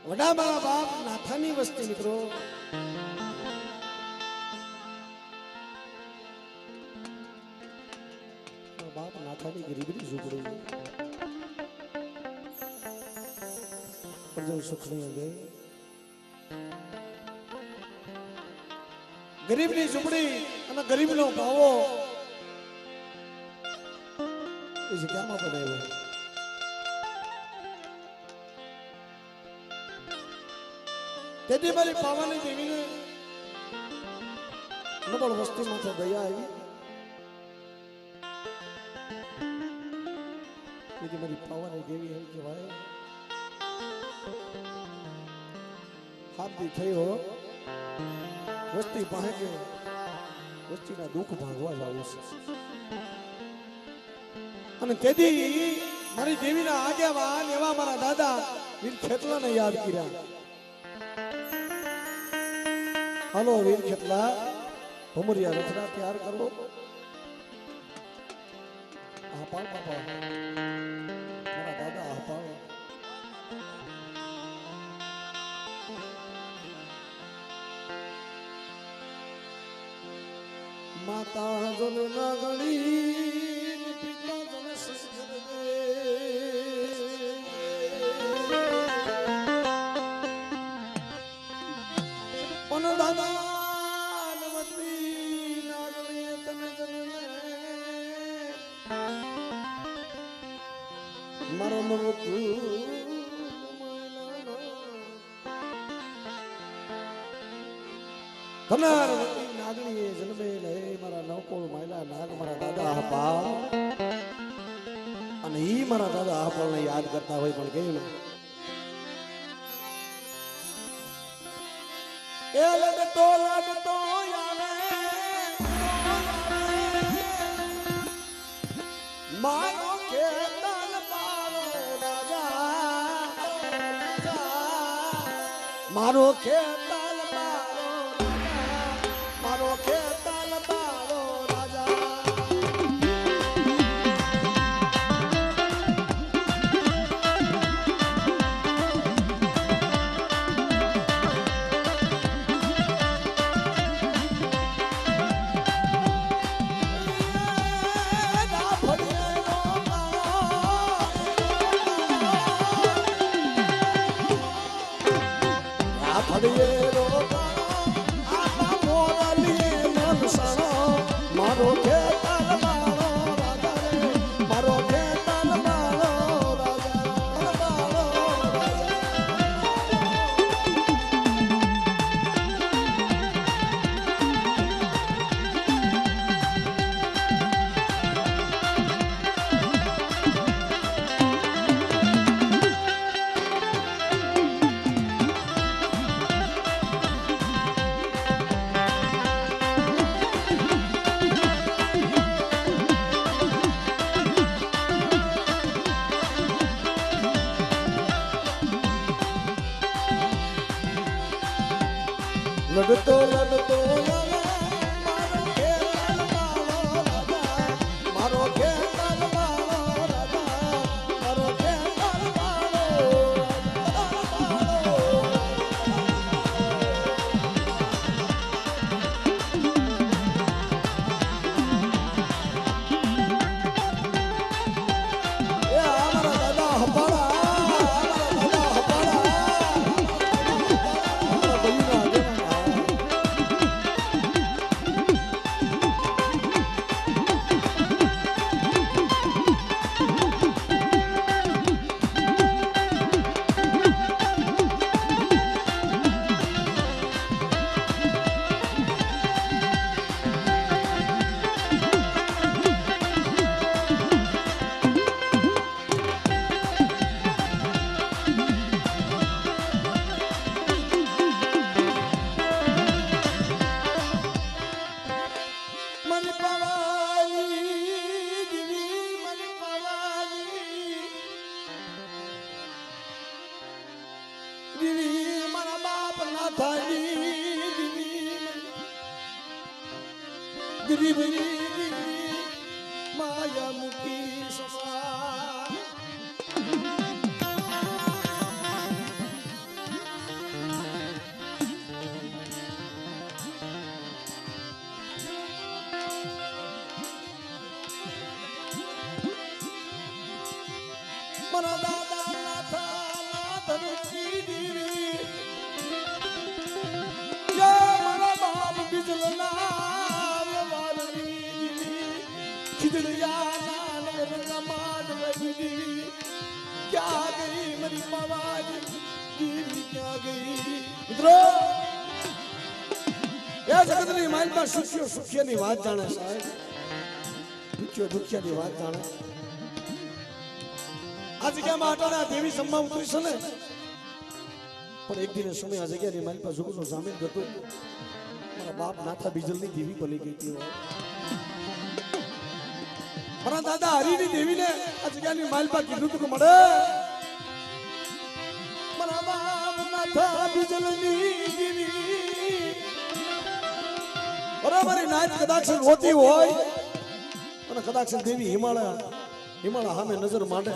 વડા મારા બાપ નાથાની વસ્તી મિત્રો. બાપ નાથાની ગરીબની ઝૂંપડી પ્રજલ સુખ નહીં દે. ગરીબની ઝૂંપડી અને ગરીબનો ભાવો એ જગ્યામાં બનાવ્યો. તેથી મારી પાવાની દેવીને નબળ વસ્તી માથે દયા આવી. તેથી મારી પાવાની દેવી એમ કહેવાય હાથી થયો વસ્તી પાસે કે વસ્તીના દુઃખ ભાગવા જાવું છે. અને તેથી મારી દેવીના આગેવાન એવા મારા દાદા વીર ખેતલાને યાદ કર્યા. હાલો વીર ખેતલા, ભમરિયા રથડા તૈયાર કરો. હા પાડ બાપા, મારા દાદા હા પાડ. માતા જલ નગણી પિતા જલ સંસ્કર પન દાદા નવતી નાગણી તને જનને મારો મૃત્યુ ધનારવતી નાગણીએ જન્મે લે મારા નવકોળ માયલા નાગ મારા દાદા હપા. અને ઈ મારા દાદા હપાને યાદ કરતા હોય પણ કેમ એ લડતો લડતો આવે મારો ખેતર મારો રાજા મારો ખેતર લડતો લડતો મારો ખેતર મારો રાજા મારો ખેતર માયા મુખી સમા મારા દાદા નાથા નાથની દેવી મારા બાપ બીજલના વ્યવહારની દેવી ખીજડિયા નાનક માંડવની દેવી ક્યાં ગઈ મારી પવાની દેવી ક્યાં ગઈ મિત્રો એ જગતની માલમાં સુખ્યની વાત જાણે સાહેબ દુખ્યાની વાત જાણે આ જગ્યામાં અટાણા દેવી સંમા ઉતરી છે ને પણ એક દિને સમય આ જગ્યાની મારી પાસે ઝુકનો સામેલ હતો મારા બાપ નાથા બીજલની દેવી બની ગઈ હતી મારા દાદા હરિની દેવીને આ જગ્યાની માલપા કીધું તું કે મળે મારા બાપ નાથા બીજલની દેવી બરાબર નાચ કદાચ હોતી હોય અને કદાચ દેવી હિમાલય સામે નજર માંડે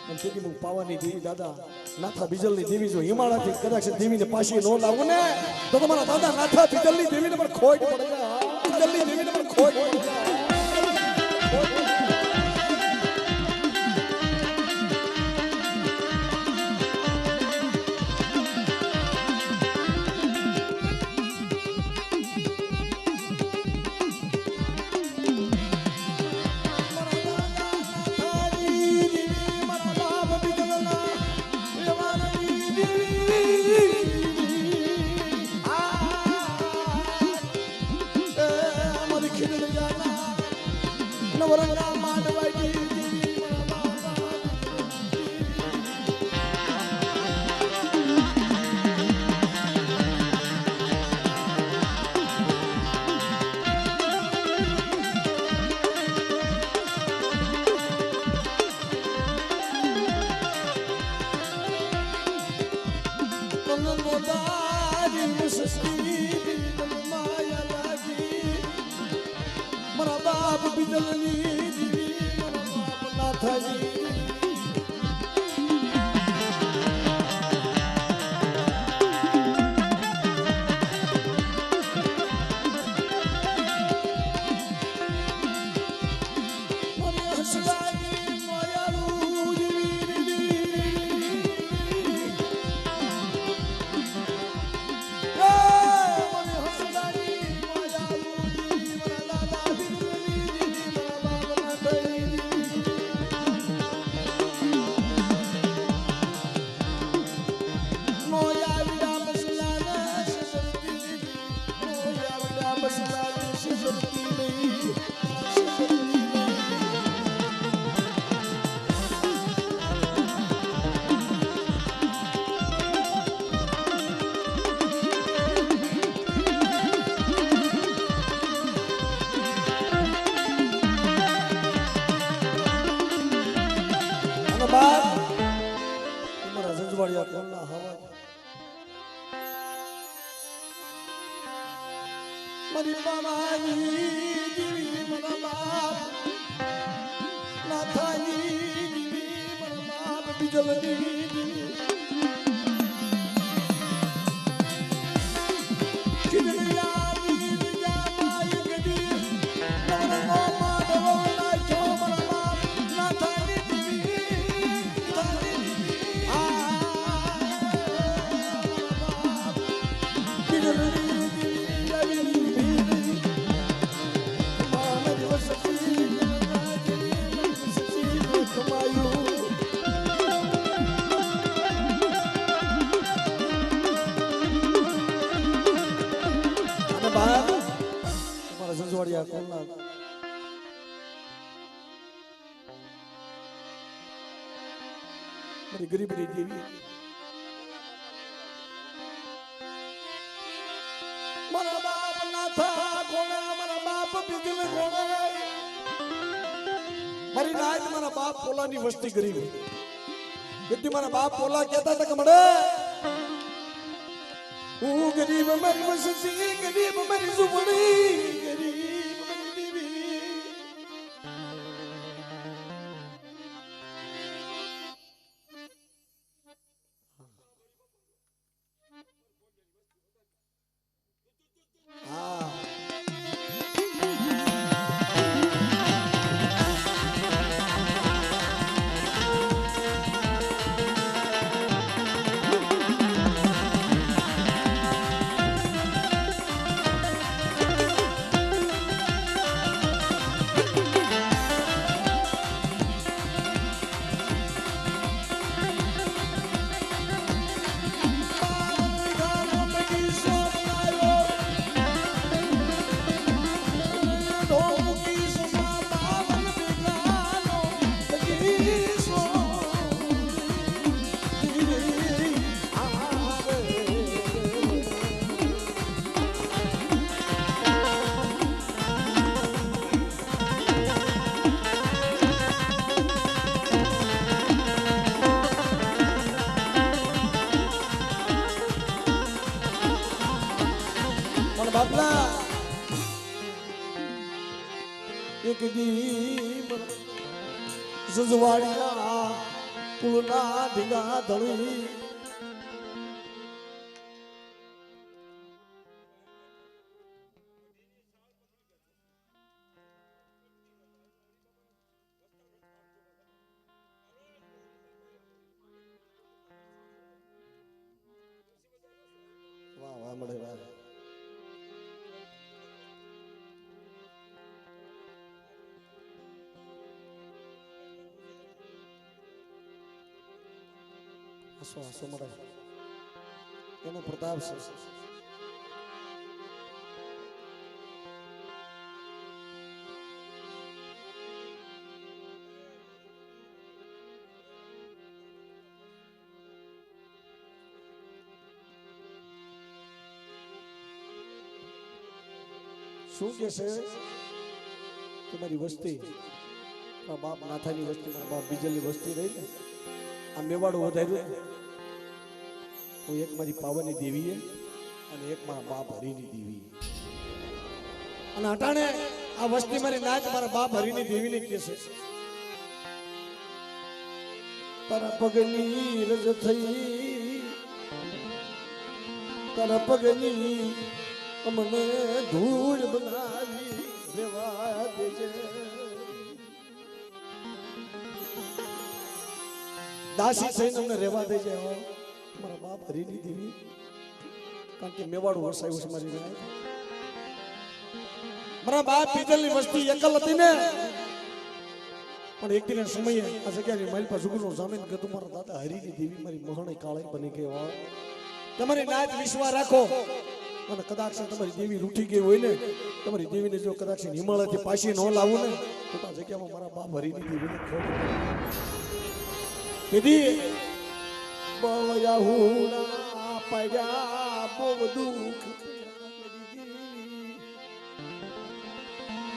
અને તેથી હું પાવાની દેવી દાદા નાથા બીજલની દેવી જો હિમાલયથી કદાચ દેવીને પાછી ન લાવું ને તો તમારા દાદા નાથા બીજલની દેવીને પણ ખોટ પડે બીજલની દેવીને પણ ખોટ પડે મારી પાવાની દેવી મારા બાપ નાથાની દેવી મારા બાપ બીજલની દેવી ખીજડિયા બીજા માય ગડી મારા માધવ નાચો મારા બાપ નાથાની દેવી બીજલની સંજવાડિયા કોના મારી ગરીબની દેવી મારા બાપ નાથા કોના મારા બાપ બીજલ કોના મારી નાત મારા બાપ પોલાની વસ્તી ગરીબ એટલે મારા બાપ પોલા કહેતા હતા કે મળે હું ગરીબ મારી વસ્તી ગરીબ મારી ઝૂંપડી ગરીબ બાપલા એક દી જજવાડિયા પુલના ઢીંગા ધળી વાહ વાહ મળે વાહ હસો મળે એનો પ્રતાપ છે શું કે છે કે મારી વસ્તી મારા બાપ નાથાની વસ્તી મારા બાપ બીજલની વસ્તી રહી ને આ મેવાડું વધાર્યું હું એક મારી પાવાની દેવીએ અને એક મારા બાપ હરીની દેવી અને અટાણે આ વસ્તી મારી નાચ મારા બાપ હરીની દેવીને કહે છે તારા પગની રજ થઈ તારા પગની અમને ધૂળ બનાવી રેવા દેજે દાસી થઈને અમને રેવા દેજે મારા બાપ હરીની દેવી કારણ કે મેવાડું વરસાયું છે મારી રાત મારા બાપ પીતલની વસ્તી એકલ હતી ને પણ એક દિન સમયે આ જગ્યાની મારી પાસે જુગનો જામીન કે તમારા દાદા હરીની દેવી મારી મહાણી કાળે બની ગઈ હોય તમારી નાચ વિશ્વાસ રાખો અને કદાચ તમારી દેવી રૂઠી ગઈ હોય ને તમારી દેવીને જો કદાચ હિમાલયથી પાછી ન લાવું ને તો આ જગ્યામાં મારા બાપ હરીની દેવીને ખોટ કીધી બવયાહુના પડ્યા બહુ દુઃખ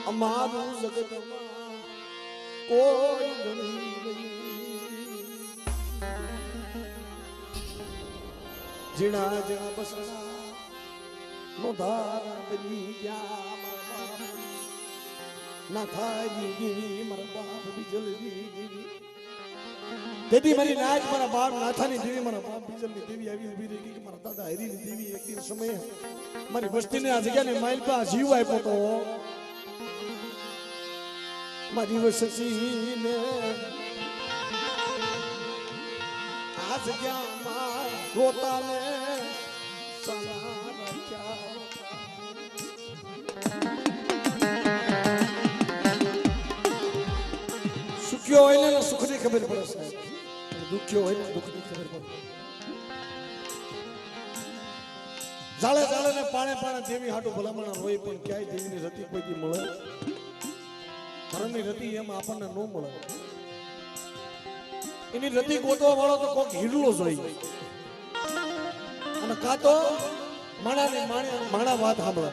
અમારું જગતમાં કોઈ ગણી નહીં જીણા જીણા બસણા નો ધારા બની ગયા ના થાય ગીરી મારા બાપ બીજલની દેવી તેથી મારી નાચ મારા બાપ નાથાની દેવી મારા બાપ બીજલની દેવી આવી ઉભી રહી ગઈ મારા દાદા હરીની દેવી એક દિવસ સમયે મારી વસ્તીને આ જગ્યાને માઇલ પર જીવ આપ્યો તો મારી વસ્તીને આ જગ્યામાં રોતાને સુખ્યો હોય ને સુખની ખબર પડે સાહેબ દુખ્યો હોય ને દુઃખની ખબર પડે જાળે જાળે ને પાણે પાણે દેવી હાટું ભલામણા હોય પણ ક્યાંય દેવીની રતી કોઈ મળે ધર્મની રતી એમાં આપણને ન મળે એની રતી ગોતવા વાળો તો કોઈક હીરલો જોઈએ અને કાં તો માણા વાત સાંભળે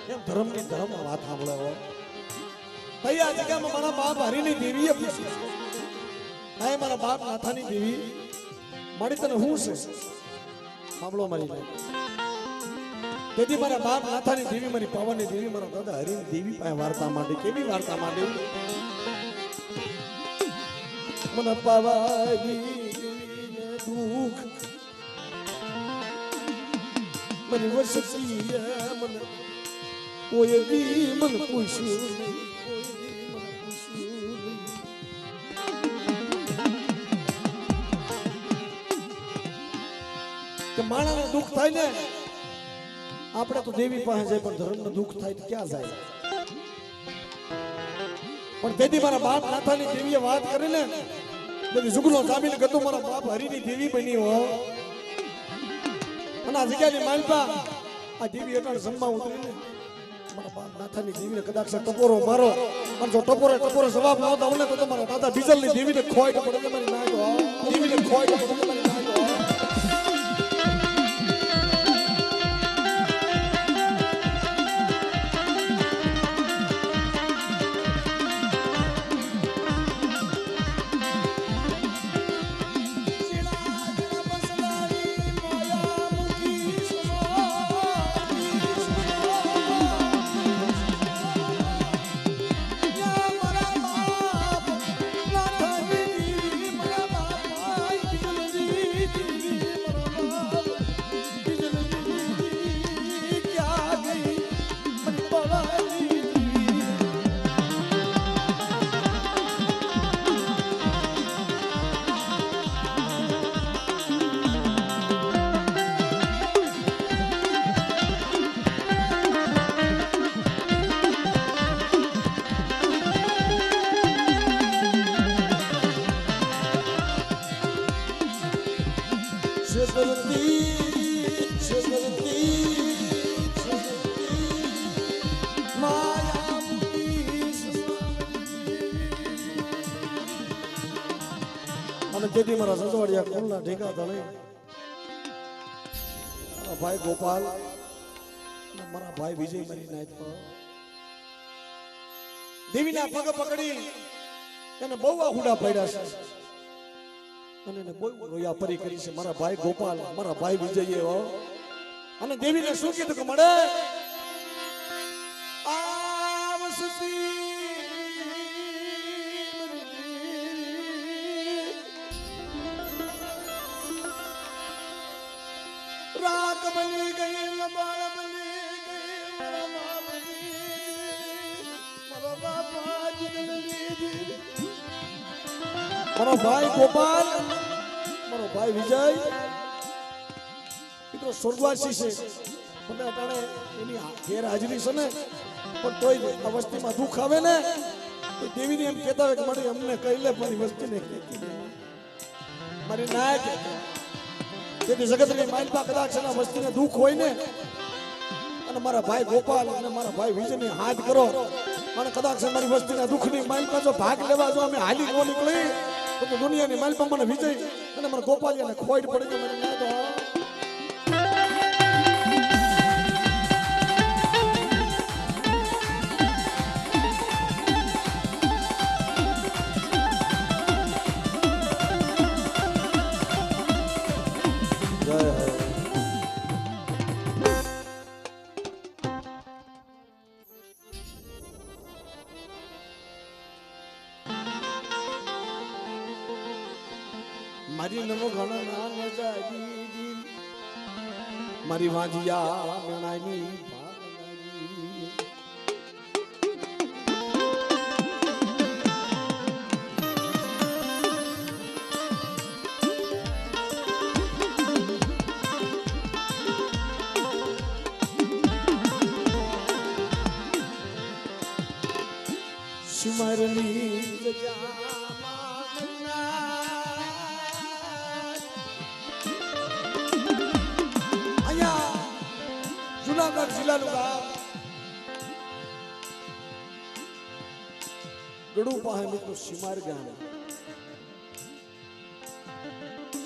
એમ ધર્મની ધર્મ વાત સાંભળે હોય ભાઈ આ જગ્યામાં મારા બાપ હરીની દેવીએ પૂછ્યું હા મારા બાપ નાથાની દેવી મારી તને શું છે સાંભળો મારી તેથી મારા બાપ નાથાની દેવી મારી પાવાની દેવી મારા દાદા હરીની દેવી પાસે વાર્તા માંડી કેવી વાર્તા માંડી મને પાવાની દુઃખ મને વસતી મને કોઈ દી મને પૂછ્યું કે માણાને દુઃખ થાય ને આપણે તો દેવી પાસે જાય પણ ધર્મનું દુઃખ થાય તો ક્યાં જાય પણ તેથી મારા બાપ નાથાની દેવીએ વાત કરી ને તેથી જુગનો જામીન ગતો મારા બાપ હરીની દેવી બની હો અને આ જગ્યાની માલપા આ દેવી અટાણ જન્મા ઉતરી ને મારા બાપ નાથાની દેવીને કદાચ ટપોરો મારો અને જો ટપોરો જવાબ ન આવતા મને તો તમારા દાદા બીજલની દેવીને ખોઈ પડે તમારી નાજો દેવીને ખોઈ પડે તમારી નાજો અને તેથી મારા સસવાડિયા કુલના ઢેકા ધણે મારા ભાઈ ગોપાલ અને મારા ભાઈ વિજય મારી નાયક દેવીના પગ પકડી એને બહુ આહુડા પડ્યા છે અને એને બહુ રોયા પરી કરી છે મારા ભાઈ ગોપાલ મારા ભાઈ વિજયે હો અને દેવીને શું કીધું કે મળે रात बनी गई लबार बनी गई मेरा माँ बनी मेरा बापा मारो भाई गोपाल मारो भाई विजय तो स्वर्गवासी છે મને અટાણે એની ગેરહાજરી છે ને પણ તોય આ વસ્તીમાં દુઃખ આવે ને તો દેવીને એમ કહેતા હોય કે મારી અમને કહી લે મારી વસ્તીને મારી નાયક તેથી જગતની માલપા કદાચ એના વસ્તીને દુઃખ હોય ને અને મારા ભાઈ ગોપાલ અને મારા ભાઈ વિજયને હાથ કરો અને કદાચ મારી વસ્તીના દુઃખની માલપા જો ભાગ લેવા જો અમે હાલી ન નીકળી તો દુનિયાની માલપા મને વિજય અને મારા ગોપાલિયાને ખોટ પડી જાય મને ના તો મારી નમો ઘણા ના નજારી મારી વાંજિયા મેણાની સિમરની જુનાગઢ જિલ્લાનું ગામ ગડુ પાસે મિત્રો સિમાર ગામ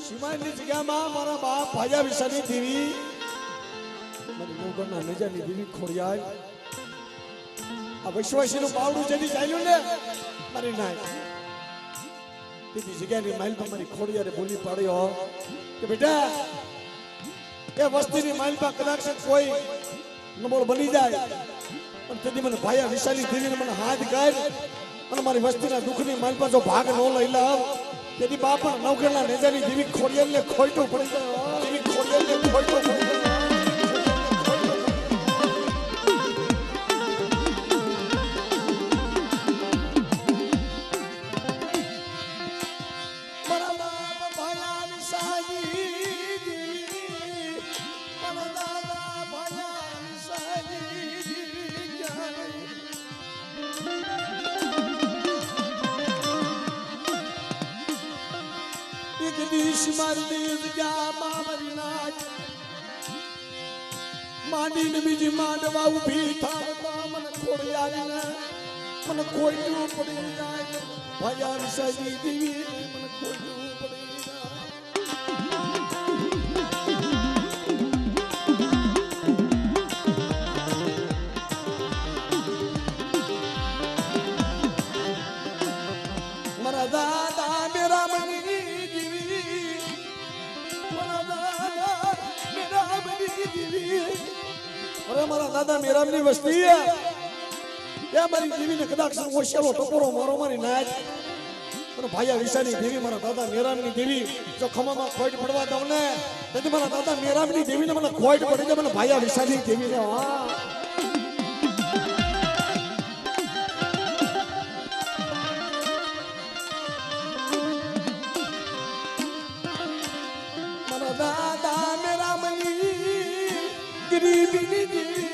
સિમારની જગ્યામાં મારા બાપ ભાજા વિસાની દેવી મારી નવગણના નજાની દેવી ખોડિયાર આ વિશ્વાસીનું પાવડું જેથી ચાલ્યું ને મારી નાય તેની જગ્યાની માઇલ પર મારી ખોડિયારે બોલી પાડ્યો કે બેટા એ વસ્તીની માલપા કદાચ કોઈ નબળ બની જાય પણ તેથી મને ભાયા વિશાલી દેવીને મને હાથ ગાય અને મારી વસ્તીના દુઃખની માલપા જો ભાગ ન લઈ લાવ તેથી બાપા નવઘણના નેજાની દેવી ખોડિયાલને ખોઈટો પડી જાય દેવી ખોડિયાલને ખોઈટો પડી જાય માંડીને બીજી માંડવા ઉભી થાવતા મને ખોડિયાને મને ખોઈટું પડી જાય ભયા વિસાજી દેવી મને ખોઈટું પડી જાય મારા દાદા મેરા મની અરે મારા દાદા મેરામની વસ્તી એ મારી દેવીને કદાચ ઓશિયાલો ટકોરો મારો મારી નાચ અને ભાયા વિશાની દેવી મારા દાદા મેરામની દેવી જો ખમામાં ખોટ પડવા દઉં ને તેથી મારા દાદા મેરામની દેવીને મને ખોટ પડી જાય મને ભાયા વિશાની દેવીને હા મારા દાદા મેરામની ગરીબીની દેવી